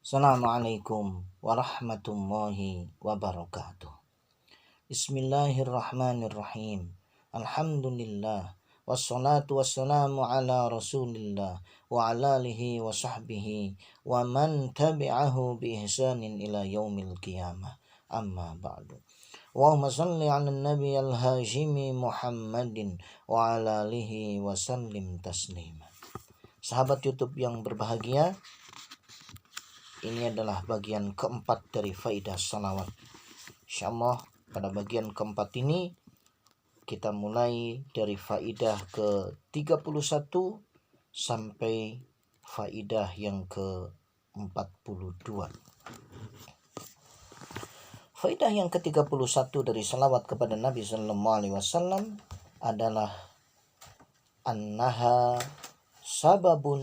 Assalamualaikum warahmatullahi wabarakatuh. Bismillahirrahmanirrahim. Alhamdulillah. Wassalatu wassalamu ala rasulillah wa ala alihi wa sahbihi wa man tabi'ahu bi ihsanin ila yaumil qiyamah. Amma ba'du. Allahumma salli ala nabi al-hashimi Muhammadin wa ala alihi wa sallim taslima. Sahabat YouTube yang berbahagia, ini adalah bagian keempat dari faidah salawat. Insyaallah pada bagian keempat ini kita mulai dari faidah ke-31 sampai faidah yang ke-42. Faidah yang ke-31 dari salawat kepada Nabi sallallahu alaihi wasallam adalah annaha sababu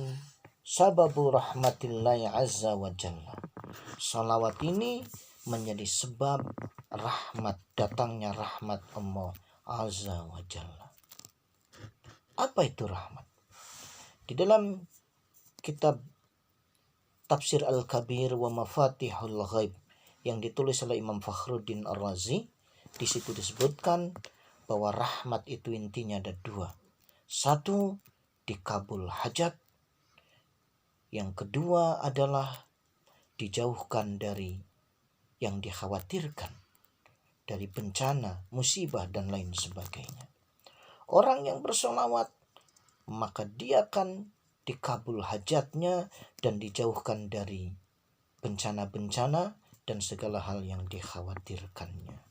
rahmatillahi azza wa jalla. Salawat ini menjadi sebab datangnya rahmat Allah azza wa jalla. Apa itu rahmat? Di dalam kitab Tafsir Al-Kabir wa Mafatihul Ghaib yang ditulis oleh Imam Fakhruddin Ar-Razi, di situ disebutkan bahwa rahmat itu intinya ada dua. Satu, dikabul hajat. Yang kedua adalah dijauhkan dari yang dikhawatirkan, dari bencana, musibah, dan lain sebagainya. Orang yang bersolawat, maka dia akan dikabul hajatnya dan dijauhkan dari bencana-bencana dan segala hal yang dikhawatirkannya.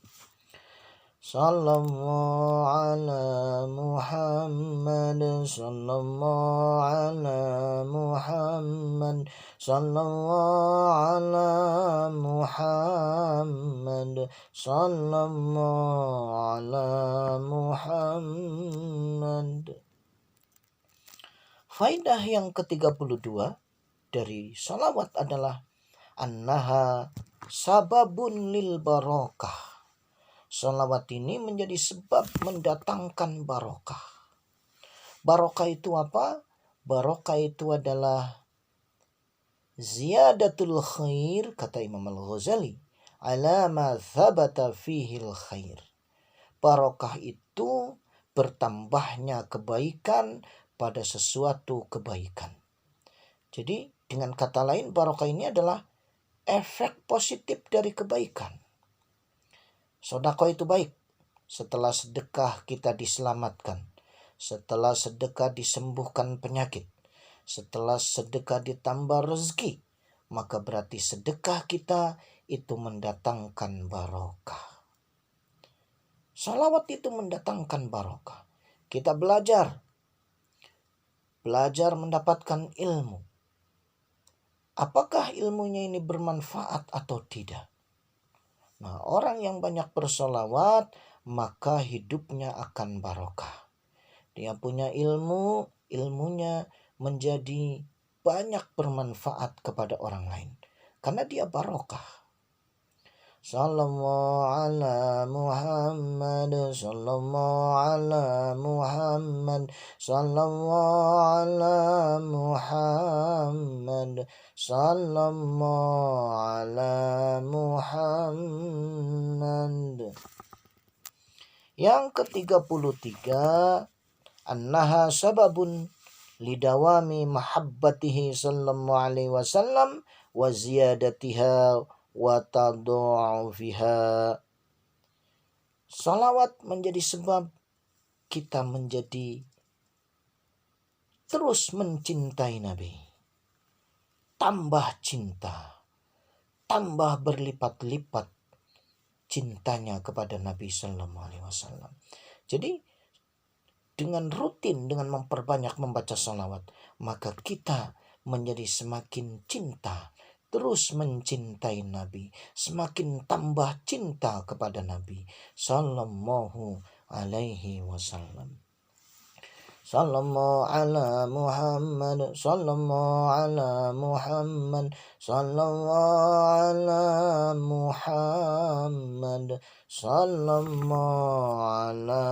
Sallallahu ala Muhammad, sallallahu ala Muhammad, sallallahu ala Muhammad, sallallahu ala Muhammad. Faidah yang ke-32 dari salawat adalah annaha sababun lil barakah. Salawat ini menjadi sebab mendatangkan barokah. Barokah itu apa? Barokah itu adalah ziyadatul khair, kata Imam Al-Ghazali, ala ma thabata fihil khair. Barokah itu bertambahnya kebaikan pada sesuatu kebaikan. Jadi dengan kata lain, barokah ini adalah efek positif dari kebaikan. Sedekah itu baik. Setelah sedekah kita diselamatkan. Setelah sedekah disembuhkan penyakit. Setelah sedekah ditambah rezeki. Maka berarti sedekah kita itu mendatangkan barokah. Salawat itu mendatangkan barokah. Kita belajar mendapatkan ilmu. Apakah ilmunya ini bermanfaat atau tidak? Nah, orang yang banyak bersolawat, maka hidupnya akan barokah. Dia punya ilmu, ilmunya menjadi banyak bermanfaat kepada orang lain. Karena dia barokah. Sallallahu ala Muhammad, sallallahu ala Muhammad, sallallahu ala Muhammad, sallallahu ala Muhammad. Yang ke-33, annaha sababun lidawami mahabbatihi sallallahu alaihi wasallam wa ziyadatiha wa tadhu'ufiha. Salawat menjadi sebab kita menjadi terus mencintai Nabi. Tambah cinta, tambah berlipat-lipat cintanya kepada Nabi sallallahu alaihi wasallam. Jadi dengan rutin, dengan memperbanyak membaca salawat, maka kita menjadi semakin cinta, terus mencintai Nabi, semakin tambah cinta kepada Nabi sallallahu alaihi wasallam. Sallallahu ala Muhammad, sallallahu ala Muhammad, sallallahu ala Muhammad, sallallahu ala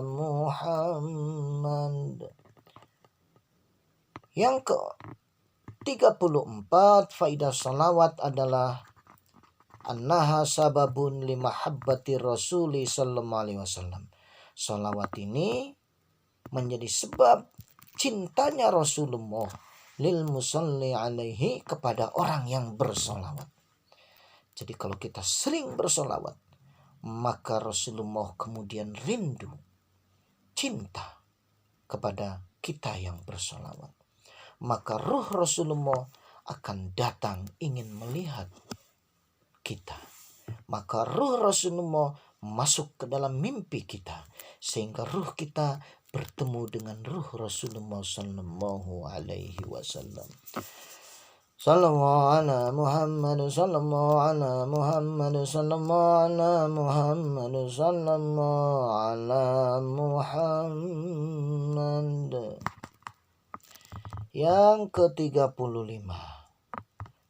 Muhammad. Yang 34, faidah salawat adalah annaha sababun limahabbati rasuli sallallahu alaihi wasallam. Salawat ini menjadi sebab cintanya Rasulullah lil musalli alaihi, kepada orang yang bersolawat. Jadi kalau kita sering bersolawat, maka Rasulullah kemudian rindu, cinta kepada kita yang bersolawat. Maka ruh Rasulullah akan datang ingin melihat kita. Maka ruh Rasulullah masuk ke dalam mimpi kita, sehingga ruh kita bertemu dengan ruh Rasulullah sallallahu alaihi wasallam. Sallallahu ala Muhammad, sallallahu ala Muhammad, sallallahu ala Muhammad, sallallahu ala Muhammad. Yang ke-35,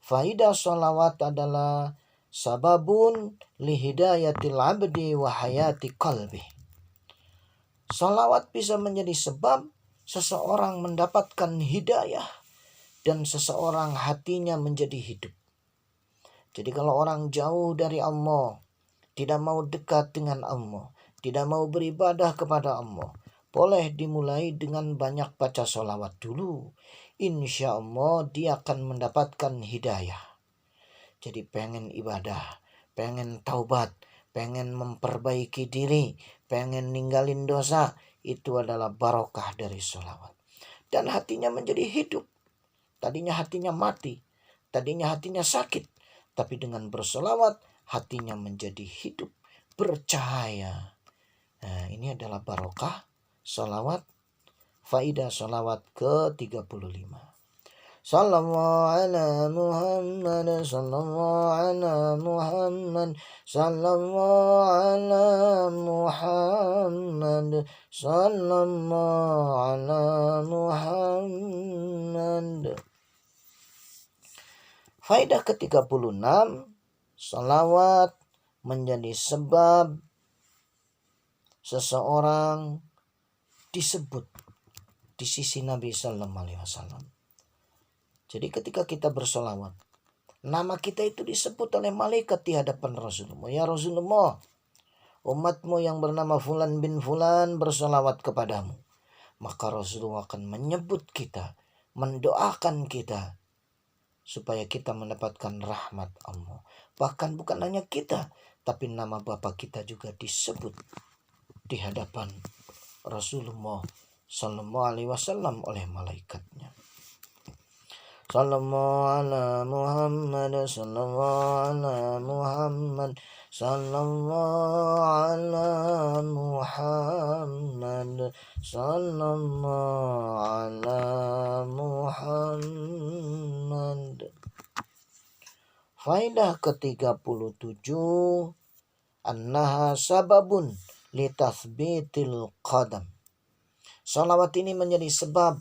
faidah salawat adalah sababun lihidayatil abdi wa hayati qalbi. Salawat bisa menjadi sebab seseorang mendapatkan hidayah dan seseorang hatinya menjadi hidup. Jadi kalau orang jauh dari Allah, tidak mau dekat dengan Allah, tidak mau beribadah kepada Allah, boleh dimulai dengan banyak baca salawat dulu. Insya Allah dia akan mendapatkan hidayah. Jadi pengen ibadah, pengen taubat, pengen memperbaiki diri, pengen ninggalin dosa, itu adalah barokah dari salawat. Dan hatinya menjadi hidup. Tadinya hatinya mati, tadinya hatinya sakit, tapi dengan bersolawat hatinya menjadi hidup, bercahaya. Nah, ini adalah barokah solawat. Faidah solawat ke-35. Sallallahu ala Muhammad, sallallahu ala Muhammad, sallallahu ala Muhammad, sallallahu ala Muhammad. Faidah ke-36, salawat menjadi sebab seseorang disebut di sisi Nabi sallallahu alaihi wasallam. Jadi ketika kita bersolawat, nama kita itu disebut oleh malaikat di hadapan Rasulullah. Ya Rasulullah, umatmu yang bernama Fulan bin Fulan bersolawat kepadamu. Maka Rasulullah akan menyebut kita, mendoakan kita, supaya kita mendapatkan rahmat Allah. Bahkan bukan hanya kita, tapi nama Bapa kita juga disebut di hadapan Rasulullah sallallahu alaihi wasallam oleh malaikatnya. Sallallahu ala Muhammad, sallallahu ala Muhammad, sallallahu ala Muhammad, sallallahu ala Muhammad. Faidah ke-37, annaha sababun litathbitil qadam. Salawat ini menjadi sebab,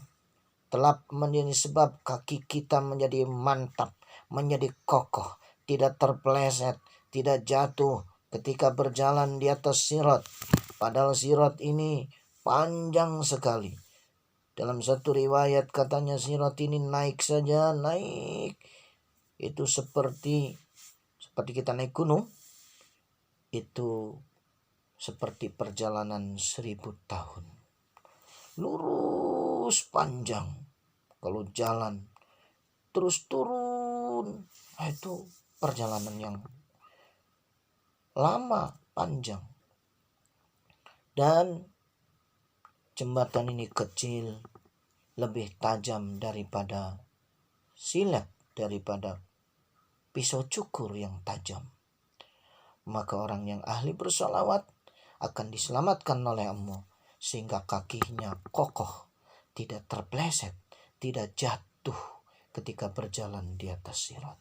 telah menjadi sebab kaki kita menjadi mantap, menjadi kokoh, tidak terpeleset, tidak jatuh ketika berjalan di atas sirat. Padahal sirat ini panjang sekali. Dalam satu riwayat katanya sirat ini naik saja, naik. Itu seperti kita naik gunung. Itu seperti perjalanan 1000 tahun. Lurus panjang. Kalau jalan terus turun, itu perjalanan yang lama, panjang. Dan jembatan ini kecil, lebih tajam daripada silet, daripada pisau cukur yang tajam. Maka orang yang ahli bersolawat akan diselamatkan oleh Allah, sehingga kakinya kokoh, tidak terpeleset, tidak jatuh ketika berjalan di atas sirat.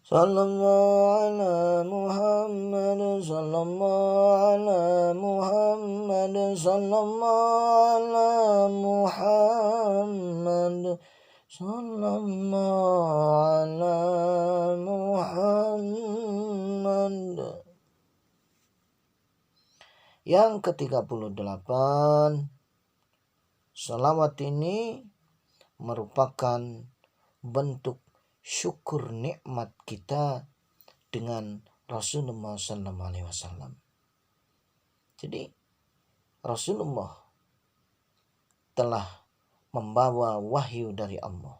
Sallallahu ala Muhammad, sallallahu ala Muhammad, sallallahu ala Muhammad, sallallahu ala Muhammad. Yang ke-38, salawat ini merupakan bentuk syukur nikmat kita dengan Rasulullah SAW. Jadi Rasulullah telah membawa wahyu dari Allah,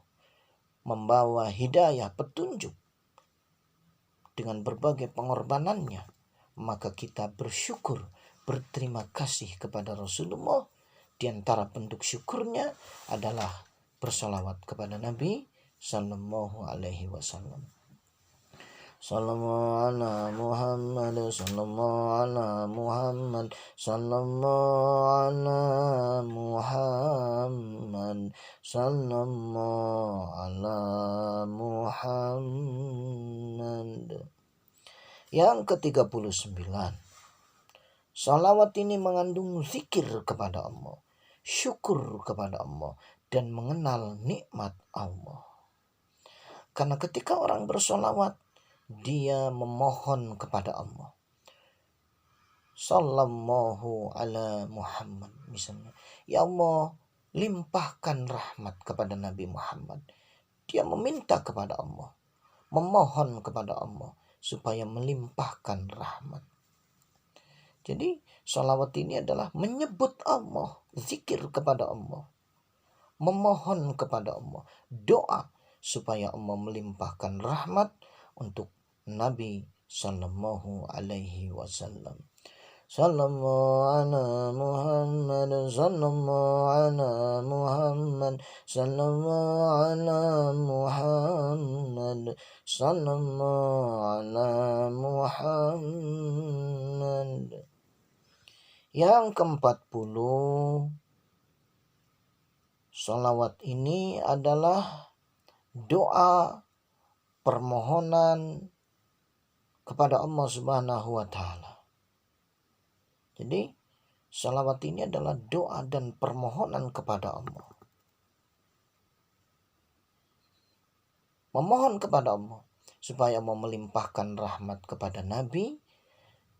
membawa hidayah, petunjuk dengan berbagai pengorbanannya. Maka kita bersyukur, berterima kasih kepada Rasulullah. Di antara bentuk syukurnya adalah bersalawat kepada Nabi Sallallahu Alaihi Wasallam. Sallallahu ala Muhammad, sallallahu ala Muhammad, sallallahu ala Muhammad, sallallahu ala Muhammad. Yang ke-39, salawat ini mengandung zikir kepada Allah, syukur kepada Allah, dan mengenal nikmat Allah. Karena ketika orang bersolawat, dia memohon kepada Allah. Sallallahu ala Muhammad misalnya. Ya Allah, limpahkan rahmat kepada Nabi Muhammad. Dia meminta kepada Allah, memohon kepada Allah supaya melimpahkan rahmat. Jadi salawat ini adalah menyebut Allah, zikir kepada Allah, memohon kepada Allah, doa supaya Allah melimpahkan rahmat untuk Nabi Sallallahu Alaihi Wasallam. Sallallahu ala Muhammad, sallallahu ala Muhammad, sallallahu ala Muhammad, sallallahu ala Muhammad. Yang ke-40, salawat ini adalah doa permohonan kepada Allah Subhanahu wa Ta'ala. Jadi salawat ini adalah doa dan permohonan kepada Allah. Memohon kepada Allah supaya Allah melimpahkan rahmat kepada Nabi,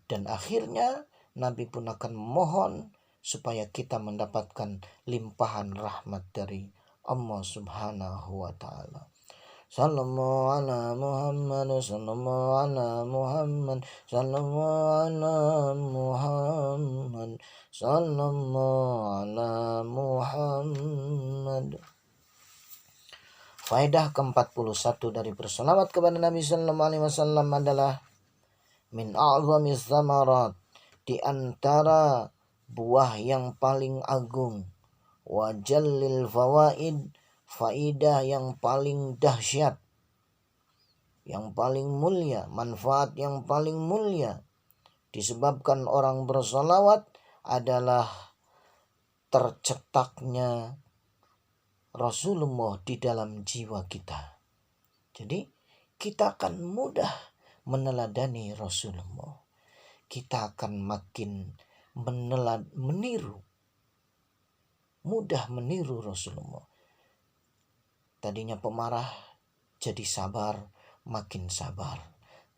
dan akhirnya Nabi pun akan memohon supaya kita mendapatkan limpahan rahmat dari Allah Subhanahu wa Ta'ala. Sallallahu ala Muhammad, sallallahu ala Muhammad, sallallahu ala Muhammad, sallallahu ala Muhammad. Faedah ke-41 dari berselawat kepada Nabi sallallahu alaihi wasallam adalah min a'zami tsamarat, di antara buah yang paling agung, wa jallil fawaid, faidah yang paling dahsyat, yang paling mulia, manfaat yang paling mulia disebabkan orang bersolawat adalah tercetaknya Rasulullah di dalam jiwa kita. Jadi kita akan mudah meneladani Rasulullah. Kita akan makin meniru, mudah meniru Rasulullah. Tadinya pemarah jadi sabar, makin sabar.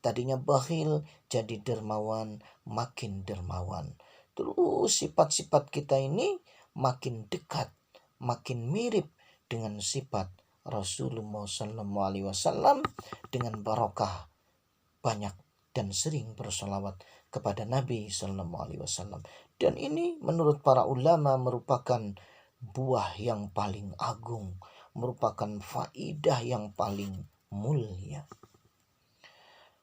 Tadinya bakhil jadi dermawan, makin dermawan. Terus sifat-sifat kita ini makin dekat, makin mirip dengan sifat Rasulullah SAW, dengan barokah banyak dan sering bersolawat kepada Nabi SAW. Dan ini menurut para ulama merupakan buah yang paling agung, merupakan faidah yang paling mulia.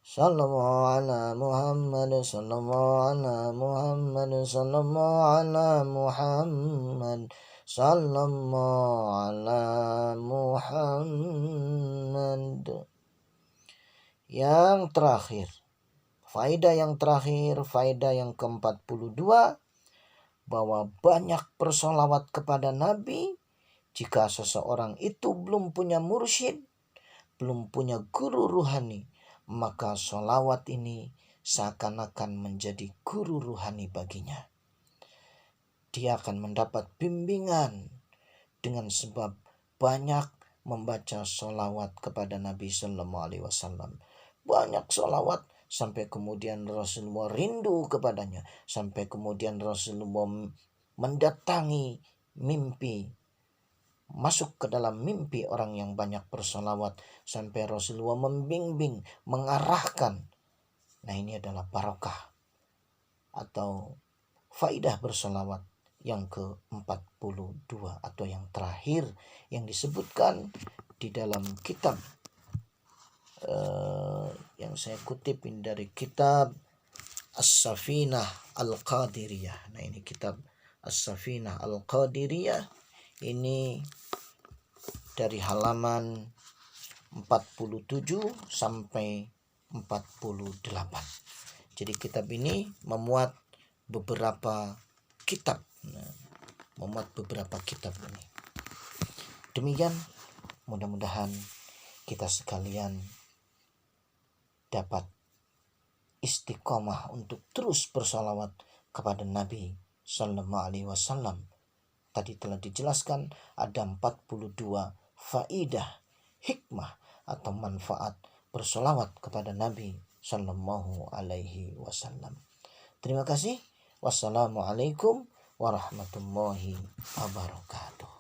Sallallahu ala Muhammad, sallallahu ala Muhammad, sallallahu ala Muhammad, sallallahu ala Muhammad. Yang terakhir, faedah yang terakhir, faedah yang ke-42, bahwa banyak bersolawat kepada Nabi. Jika seseorang itu belum punya mursyid, belum punya guru ruhani, maka solawat ini seakan-akan menjadi guru ruhani baginya. Dia akan mendapat bimbingan dengan sebab banyak membaca solawat kepada Nabi Sallallahu Alaihi Wasallam. Banyak solawat sampai kemudian Rasulullah rindu kepadanya, sampai kemudian Rasulullah mendatangi mimpi masuk ke dalam mimpi orang yang banyak bersolawat sampai Rasulullah membimbing, mengarahkan. Nah, ini adalah barokah atau faidah bersolawat yang ke-42 atau yang terakhir yang disebutkan di dalam kitab yang saya kutip ini dari kitab As-Safinah Al-Qadiriyah. Nah, ini kitab As-Safinah Al-Qadiriyah ini dari halaman 47 sampai 48. Jadi kitab ini memuat beberapa kitab. Ini. Demikian, mudah-mudahan kita sekalian dapat istiqomah untuk terus bersalawat kepada Nabi Sallallahu Alaihi Wasallam. Tadi telah dijelaskan ada 42 faidah, hikmah atau manfaat bersolawat kepada Nabi Sallallahu Alaihi Wasallam. Terima kasih. Wassalamualaikum warahmatullahi wabarakatuh.